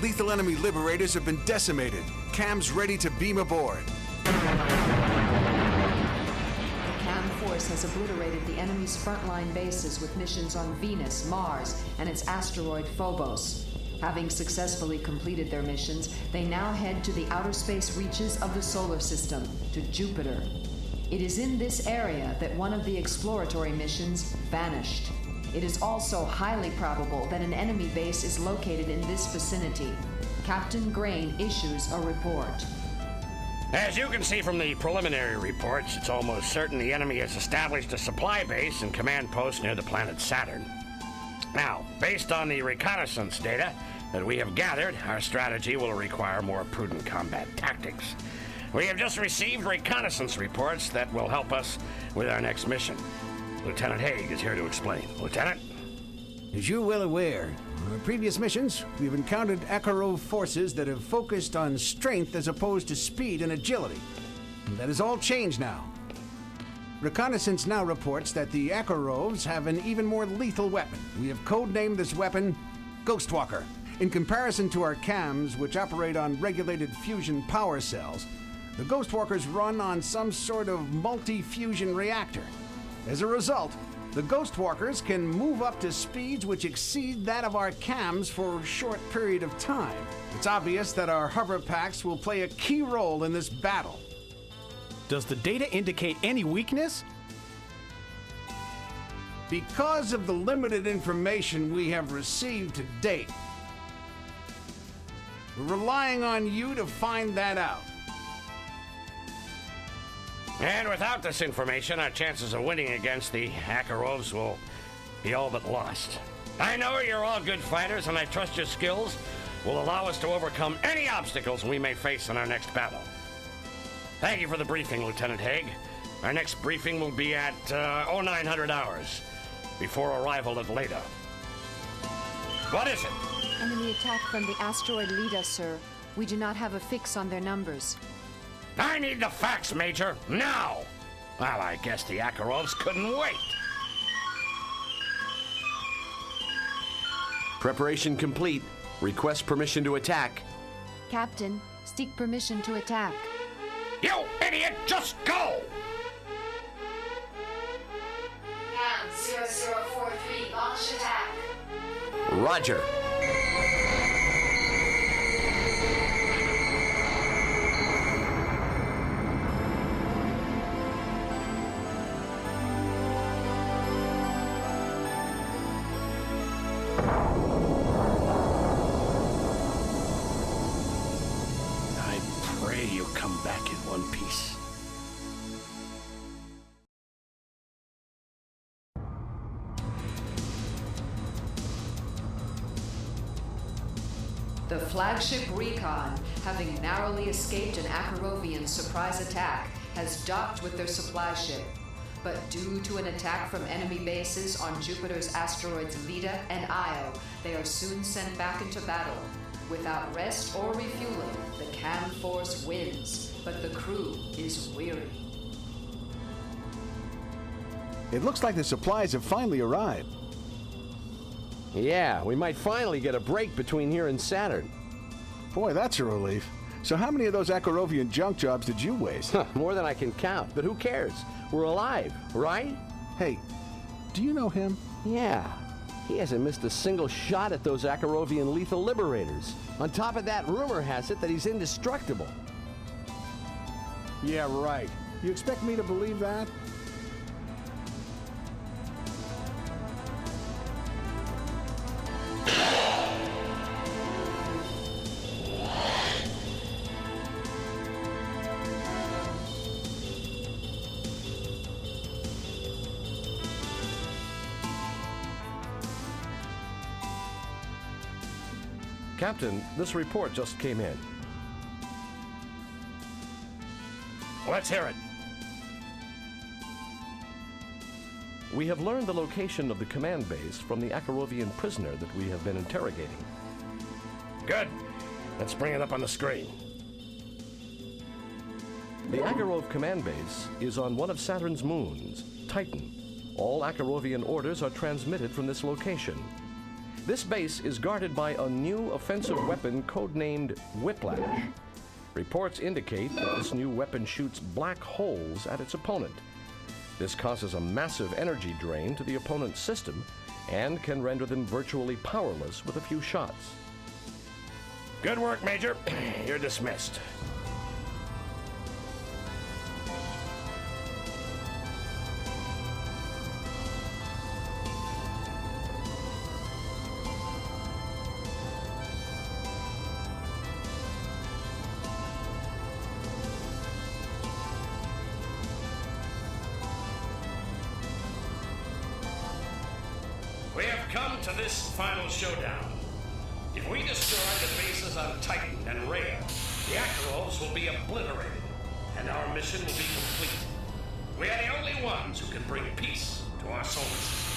Lethal enemy liberators have been decimated. Cam's ready to beam aboard. The CAM force has obliterated the enemy's frontline bases with missions on Venus, Mars, and its asteroid Phobos. Having successfully completed their missions, they now head to the outer space reaches of the solar system, to Jupiter. It is in this area that one of the exploratory missions vanished. It is also highly probable that an enemy base is located in this vicinity. Captain Grain issues a report. As you can see from the preliminary reports, it's almost certain the enemy has established a supply base and command post near the planet Saturn. Now, based on the reconnaissance data that we have gathered, our strategy will require more prudent combat tactics. We have just received reconnaissance reports that will help us with our next mission. Lieutenant Haig is here to explain. Lieutenant? As you're well aware, on our previous missions, we've encountered Akarov forces that have focused on strength as opposed to speed and agility. And that has all changed now. Reconnaissance now reports that the Akarovs have an even more lethal weapon. We have codenamed this weapon Ghostwalker. In comparison to our CAMs, which operate on regulated fusion power cells, the Ghostwalkers run on some sort of multi-fusion reactor. As a result, the Ghostwalkers can move up to speeds which exceed that of our CAMs for a short period of time. It's obvious that our hover packs will play a key role in this battle. Does the data indicate any weakness? Because of the limited information we have received to date, we're relying on you to find that out. And without this information, our chances of winning against the Akarovs will be all but lost. I know you're all good fighters, and I trust your skills will allow us to overcome any obstacles we may face in our next battle. Thank you for the briefing, Lieutenant Haig. Our next briefing will be at 0900 hours, before arrival at Leda. What is it? Enemy attack from the asteroid Leda, sir. We do not have a fix on their numbers. I need the facts, Major, now! Well, I guess the Akarovs couldn't wait. Preparation complete. Request permission to attack. Captain, seek permission to attack. You idiot, just go! CAM 0043, launch attack. Roger. I pray you come back in one piece. The flagship Recon, having narrowly escaped an Akarovian surprise attack, has docked with their supply ship. But due to an attack from enemy bases on Jupiter's asteroids Leda and Io, they are soon sent back into battle. Without rest or refueling, the CAM force wins, but the crew is weary. It looks like the supplies have finally arrived. Yeah, we might finally get a break between here and Saturn. Boy, that's a relief. So how many of those Akarovian junk jobs did you waste? More than I can count, but who cares? We're alive, right? Hey, do you know him? Yeah. He hasn't missed a single shot at those Akarovian lethal liberators. On top of that, rumor has it that he's indestructible. Yeah, right. You expect me to believe that? Captain, this report just came in. Let's hear it. We have learned the location of the command base from the Akarovian prisoner that we have been interrogating. Good. Let's bring it up on the screen. The Akarov command base is on one of Saturn's moons, Titan. All Akarovian orders are transmitted from this location. This base is guarded by a new offensive weapon codenamed Whiplash. Reports indicate that this new weapon shoots black holes at its opponent. This causes a massive energy drain to the opponent's system and can render them virtually powerless with a few shots. Good work, Major. You're dismissed. We have come to this final showdown. If we destroy the bases on Titan and Rhea, the Akarovs will be obliterated, and our mission will be complete. We are the only ones who can bring peace to our solar system.